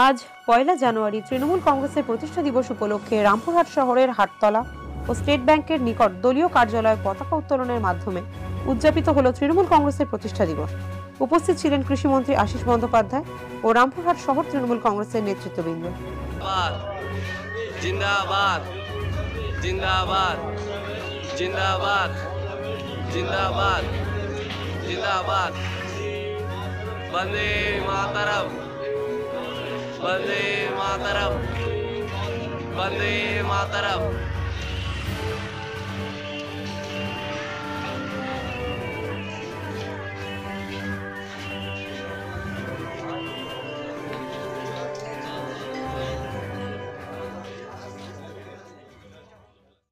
আজ পয়লা জানুয়ারি তৃণমূল কংগ্রেসের প্রতিষ্ঠা দিবস উপলক্ষে রামপুরহাট শহরের হাটতলা ও স্টেট ব্যাংকের নিকট দলীয় কার্যালয়ে পতাকা উত্তোলনের মাধ্যমে উদযাপিত হল তৃণমূল কংগ্রেসের প্রতিষ্ঠা দিবস। উপস্থিত ছিলেন কৃষিমন্ত্রী আশিস বন্দ্যোপাধ্যায় ও রামপুরহাট শহর তৃণমূল কংগ্রেসের নেতৃত্ববৃন্দ। जिंदाबाद जिंदाबाद जिंदाबाद जिंदाबाद जिंदाबाद वंदे मातरम वंदे मातरम वंदे मातरम।